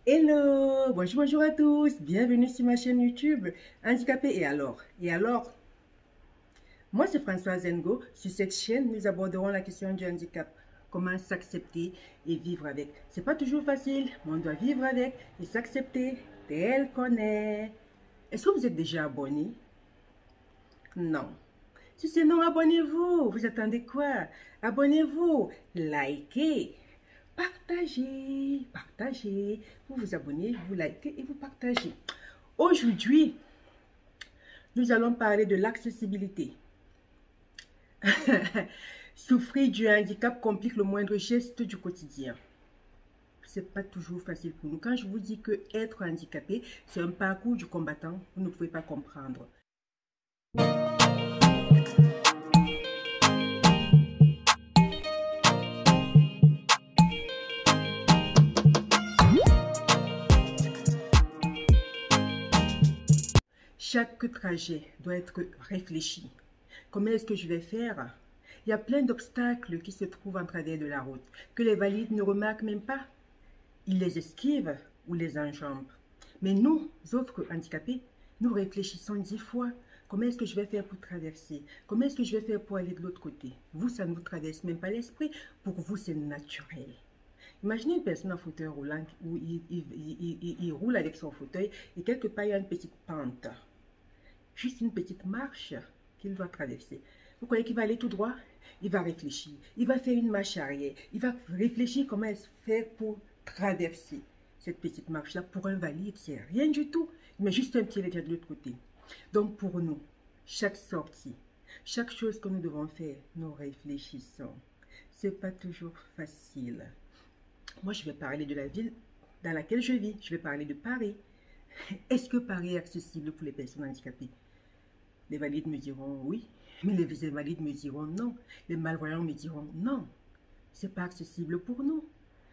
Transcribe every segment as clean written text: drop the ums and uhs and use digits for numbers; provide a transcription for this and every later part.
Hello, bonjour à tous, bienvenue sur ma chaîne YouTube Handicapé et alors, moi c'est Françoise Ngo. Sur cette chaîne, nous aborderons la question du handicap, comment s'accepter et vivre avec. C'est pas toujours facile, mais on doit vivre avec et s'accepter tel qu'on est. Est-ce que vous êtes déjà abonné? Non. Si c'est non, abonnez-vous. Vous attendez quoi? Abonnez-vous, likez, partagez. Vous vous abonnez, vous likez et vous partagez. Aujourd'hui, nous allons parler de l'accessibilité. Souffrir du handicap complique le moindre geste du quotidien. C'est pas toujours facile pour nous. Quand je vous dis que être handicapé, c'est un parcours du combattant, vous ne pouvez pas comprendre. Chaque trajet doit être réfléchi. Comment est-ce que je vais faire? Il y a plein d'obstacles qui se trouvent en travers de la route, que les valides ne remarquent même pas. Ils les esquivent ou les enjambent. Mais nous, autres handicapés, nous réfléchissons 10 fois. Comment est-ce que je vais faire pour traverser? Comment est-ce que je vais faire pour aller de l'autre côté? Vous, ça ne vous traverse même pas l'esprit. Pour vous, c'est naturel. Imaginez une personne en fauteuil roulant où il roule avec son fauteuil et quelque part, il y a une petite pente. Juste une petite marche qu'il doit traverser. Vous croyez qu'il va aller tout droit? Il va réfléchir. Il va faire une marche arrière. Il va réfléchir comment faire pour traverser cette petite marche-là. Pour un valide, c'est rien du tout. Il met juste un pied déjà de l'autre côté. Donc pour nous, chaque sortie, chaque chose que nous devons faire, nous réfléchissons. C'est pas toujours facile. Moi, je vais parler de la ville dans laquelle je vis. Je vais parler de Paris. Est-ce que Paris est accessible pour les personnes handicapées? Les valides me diront oui, mais les invalides me diront non. Les malvoyants me diront non. C'est pas accessible pour nous.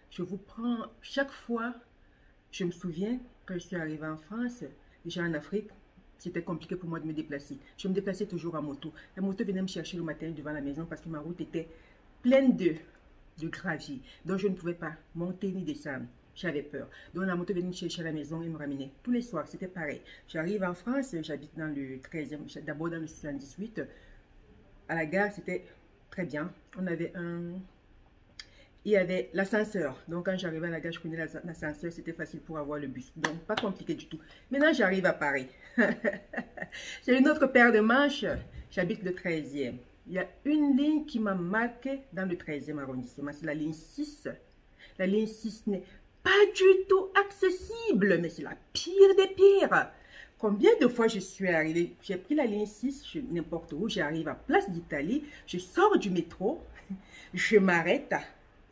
Je vous prends chaque fois, je me souviens quand je suis arrivée en France, déjà en Afrique, c'était compliqué pour moi de me déplacer. Je me déplaçais toujours en moto. La moto venait me chercher le matin devant la maison parce que ma route était pleine de gravier. Donc je ne pouvais pas monter ni descendre. J'avais peur. Donc la moto venait me chercher à la maison et me ramenait. Tous les soirs, c'était pareil. J'arrive en France, j'habite dans le 13e, d'abord dans le 78. À la gare, c'était très bien. Il y avait l'ascenseur. Donc quand j'arrivais à la gare, je prenais l'ascenseur, c'était facile pour avoir le bus. Donc pas compliqué du tout. Maintenant, j'arrive à Paris. C'est une autre paire de manches. J'habite le 13e. Il y a une ligne qui m'a marqué dans le 13e arrondissement. C'est la ligne 6. La ligne 6 n'est pas du tout accessible, mais c'est la pire des pires. Combien de fois je suis arrivée, j'ai pris la ligne 6, n'importe où, j'arrive à Place d'Italie, je sors du métro, je m'arrête,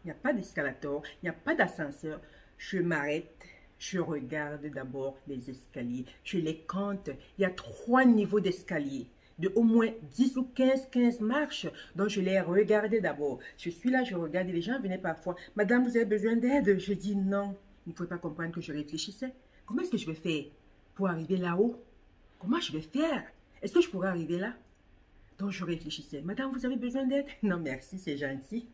il n'y a pas d'escalator, il n'y a pas d'ascenseur, je m'arrête, je regarde d'abord les escaliers, je les compte, il y a 3 niveaux d'escalier de au moins 10 ou 15 marches. Donc, je les regardais d'abord. Je suis là, je regarde et les gens venaient parfois. Madame, vous avez besoin d'aide? Je dis non. Vous ne pouvez pas comprendre que je réfléchissais. Comment est-ce que je vais faire pour arriver là-haut? Comment je vais faire? Est-ce que je pourrais arriver là? Donc, je réfléchissais. Madame, vous avez besoin d'aide? Non, merci, c'est gentil.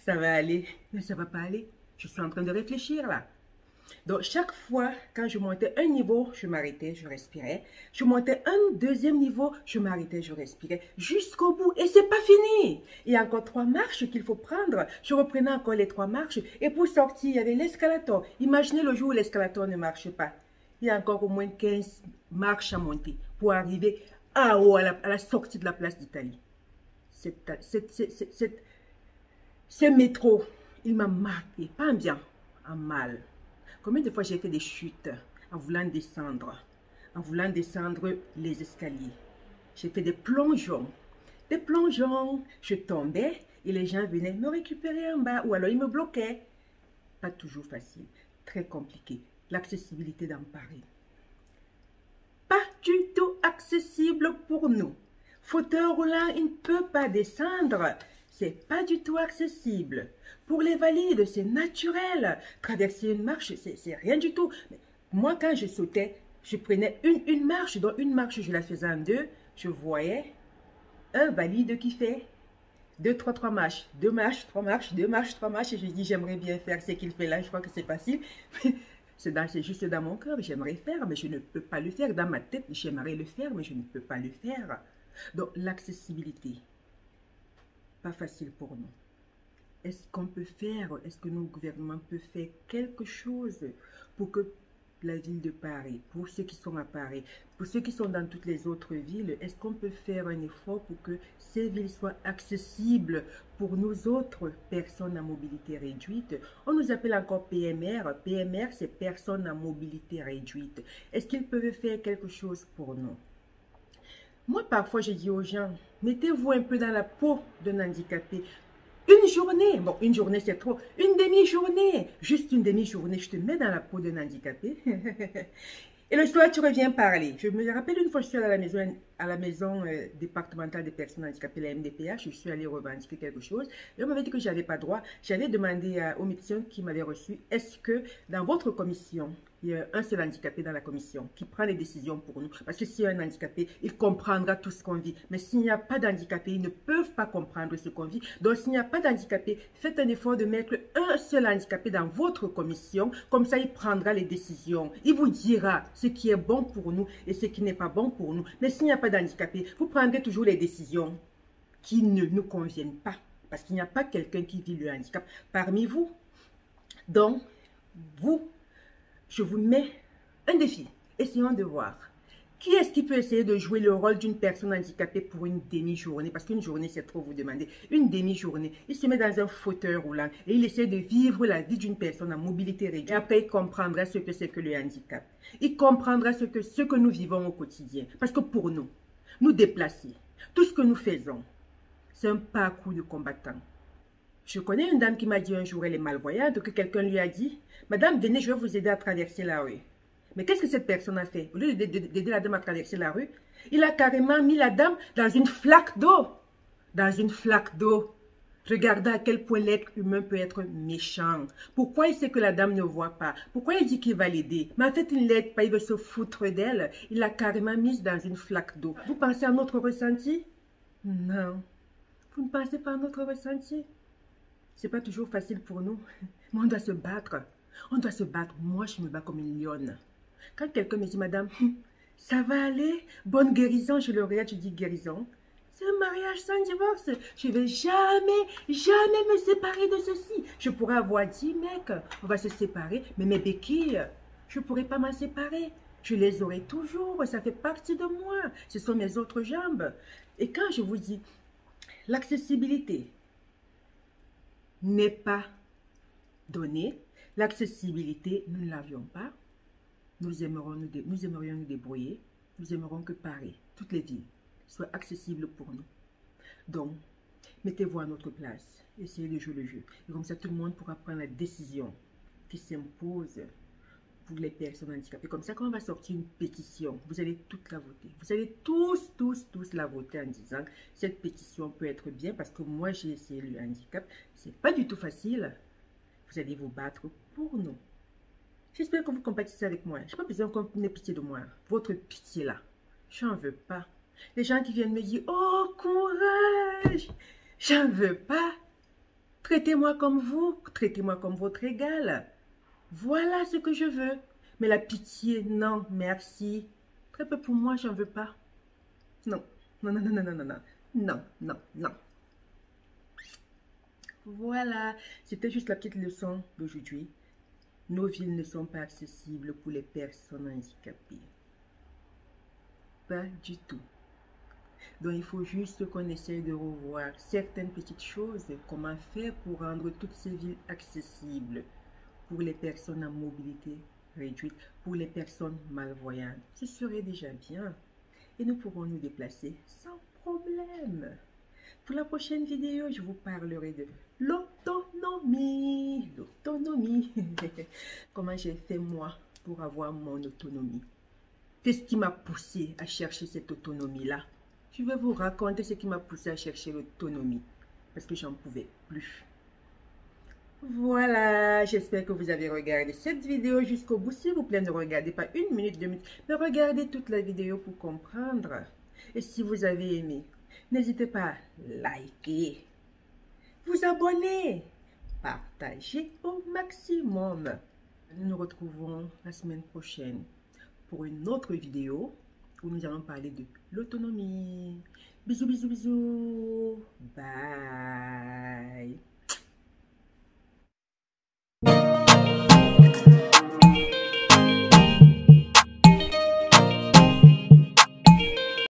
Ça va aller. Mais ça ne va pas aller. Je suis en train de réfléchir là. Donc, chaque fois, quand je montais un niveau, je m'arrêtais, je respirais. Je montais un deuxième niveau, je m'arrêtais, je respirais. Jusqu'au bout. Et c'est pas fini. Il y a encore 3 marches qu'il faut prendre. Je reprenais encore les 3 marches. Et pour sortir, il y avait l'escalator. Imaginez le jour où l'escalator ne marche pas. Il y a encore au moins 15 marches à monter pour arriver à haut, à la sortie de la place d'Italie. Ce métro, il m'a marqué. Pas en bien, en mal. Combien de fois j'ai fait des chutes en voulant descendre les escaliers. J'ai fait des plongeons. Je tombais et les gens venaient me récupérer en bas ou alors ils me bloquaient. Pas toujours facile, très compliqué. L'accessibilité dans Paris. Pas du tout accessible pour nous. Fauteuil roulant, il ne peut pas descendre. C'est pas du tout accessible. Pour les valides, c'est naturel. Traverser une marche, c'est rien du tout. Moi, quand je sautais, je prenais une marche. Donc, une marche, je la faisais en deux. Je voyais un valide qui fait 3 marches. 2 marches, 3 marches, 2 marches, 3 marches. Et je dis, j'aimerais bien faire ce qu'il fait là. Je crois que c'est facile. C'est juste dans mon cœur, j'aimerais faire, mais je ne peux pas le faire. Dans ma tête, j'aimerais le faire, mais je ne peux pas le faire. Donc, l'accessibilité, pas facile pour nous. Est-ce qu'on peut faire, est-ce que nos gouvernements peuvent faire quelque chose pour que la ville de Paris, pour ceux qui sont à Paris, pour ceux qui sont dans toutes les autres villes, est-ce qu'on peut faire un effort pour que ces villes soient accessibles pour nous autres personnes à mobilité réduite? On nous appelle encore PMR. PMR, c'est personnes à mobilité réduite. Est-ce qu'ils peuvent faire quelque chose pour nous? Moi, parfois, je dis aux gens, mettez-vous un peu dans la peau d'un handicapé. Une journée, bon, une journée c'est trop, une demi-journée, juste une demi-journée, je te mets dans la peau d'un handicapé. Et le soir, tu reviens parler. Je me rappelle une fois, je suis allée à la maison départementale des personnes handicapées, la MDPH, je suis allée revendiquer quelque chose. Et on m'avait dit que je n'avais pas droit. J'avais demandé au médecin qui m'avait reçu, est-ce que dans votre commission, il y a un seul handicapé dans la commission qui prend les décisions pour nous? Parce que s'il y a un handicapé, il comprendra tout ce qu'on vit. Mais s'il n'y a pas d'handicapé, ils ne peuvent pas comprendre ce qu'on vit. Donc s'il n'y a pas d'handicapé, faites un effort de mettre un seul handicapé dans votre commission. Comme ça, il prendra les décisions. Il vous dira ce qui est bon pour nous et ce qui n'est pas bon pour nous. Mais s'il n'y a pas d'handicapé, vous prendrez toujours les décisions qui ne nous conviennent pas. Parce qu'il n'y a pas quelqu'un qui vit le handicap parmi vous. Donc, je vous mets un défi. Essayons de voir. Qui est-ce qui peut essayer de jouer le rôle d'une personne handicapée pour une demi-journée? Parce qu'une journée, c'est trop vous demander. Une demi-journée. Il se met dans un fauteuil roulant et il essaie de vivre la vie d'une personne à mobilité réduite. Et après, il comprendra ce que c'est que le handicap. Il comprendra ce que nous vivons au quotidien. Parce que pour nous, nous déplacer, tout ce que nous faisons, c'est un parcours de combattant. Je connais une dame qui m'a dit un jour, elle est malvoyante, que quelqu'un lui a dit, « Madame, venez, je vais vous aider à traverser la rue. » Mais qu'est-ce que cette personne a fait? Au lieu d'aider la dame à traverser la rue, il a carrément mis la dame dans une flaque d'eau. Dans une flaque d'eau. Regardez à quel point l'être humain peut être méchant. Pourquoi il sait que la dame ne voit pas? Pourquoi il dit qu'il va l'aider? Mais en fait, il ne l'aide pas, il veut se foutre d'elle. Il l'a carrément mise dans une flaque d'eau. Vous pensez à notre ressenti? Non. Vous ne pensez pas à notre ressenti? C'est pas toujours facile pour nous, mais on doit se battre. On doit se battre. Moi, je me bats comme une lionne. Quand quelqu'un me dit, madame, ça va aller, bonne guérison, je le regarde, je dis guérison. C'est un mariage sans divorce. Je ne vais jamais, jamais me séparer de ceci. Je pourrais avoir dit, mec, on va se séparer, mais mes béquilles, je ne pourrais pas m'en séparer. Je les aurai toujours, ça fait partie de moi. Ce sont mes autres jambes. Et quand je vous dis, l'accessibilité n'est pas donnée, l'accessibilité, nous ne l'avions pas. Nous aimerions nous débrouiller. Nous aimerions que Paris, toutes les villes, soient accessibles pour nous. Donc, mettez-vous à notre place. Essayez de jouer le jeu. Et comme ça, tout le monde pourra prendre la décision qui s'impose pour les personnes handicapées. Comme ça, quand on va sortir une pétition, vous allez toute la voter. Vous allez tous la voter en disant cette pétition peut être bien parce que moi, j'ai essayé le handicap. C'est pas du tout facile. Vous allez vous battre pour nous. J'espère que vous compatissez avec moi. Je n'ai pas besoin qu'on ait pitié de moi. Votre pitié là, j'en veux pas. Les gens qui viennent me dire, oh courage, j'en veux pas. Traitez-moi comme vous, traitez-moi comme votre égal. Voilà ce que je veux. Mais la pitié, non, merci. Très peu pour moi, j'en veux pas. Non, non, non, non, non, non, non, non, non, non, non. Voilà, c'était juste la petite leçon d'aujourd'hui. Nos villes ne sont pas accessibles pour les personnes handicapées. Pas du tout. Donc il faut juste qu'on essaye de revoir certaines petites choses. Comment faire pour rendre toutes ces villes accessibles pour les personnes à mobilité réduite, pour les personnes malvoyantes. Ce serait déjà bien. Et nous pourrons nous déplacer sans problème. Pour la prochaine vidéo, je vous parlerai de l'autonomie. L'autonomie. Comment j'ai fait moi pour avoir mon autonomie. Qu'est-ce qui m'a poussé à chercher cette autonomie-là? Je vais vous raconter ce qui m'a poussé à chercher l'autonomie. Parce que j'en pouvais plus. Voilà, j'espère que vous avez regardé cette vidéo jusqu'au bout. S'il vous plaît, ne regardez pas 1 minute, 2 minutes, mais regardez toute la vidéo pour comprendre. Et si vous avez aimé, n'hésitez pas à liker, vous abonner, partager au maximum. nous nous retrouvons la semaine prochaine pour une autre vidéo où nous allons parler de l'autonomie. Bisous, bisous, bisous. Bye.